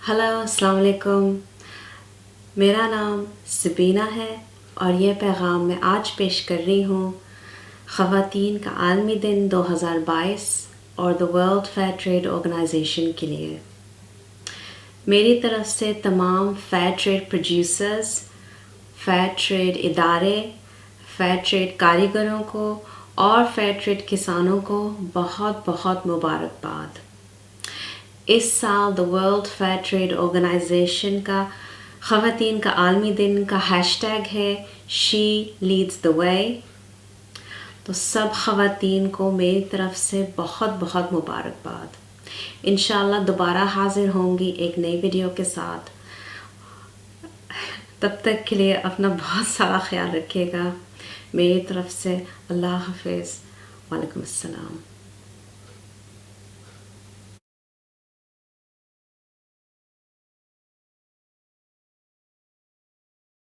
Hello السلام علیکم، میرا نام سبینہ ہے اور یہ پیغام میں آج پیش کر رہی ہوں خواتین کا عالمی دن 2022 اور the world fair trade organisation کے لیے۔ میری طرف سے تمام fair trade producers, fair trade ادارے، فیئر ٹریڈ کاریگروں کو اور فیئر ٹریڈ کسانوں کو بہت بہت مبارکباد۔ اس سال the world fair trade organisation کا خواتین کا عالمی دن کا ہیش ٹیگ ہے شی لیڈز دی وے۔ تو سب خواتین کو میری طرف سے بہت بہت مبارکباد۔ انشاءاللہ دوبارہ حاضر ہوں گی ایک نئی ویڈیو کے ساتھ۔ تب تک کے لیے اپنا بہت سارا خیال رکھیے گا۔ میری طرف سے اللہ حافظ، وعلیکم السلام۔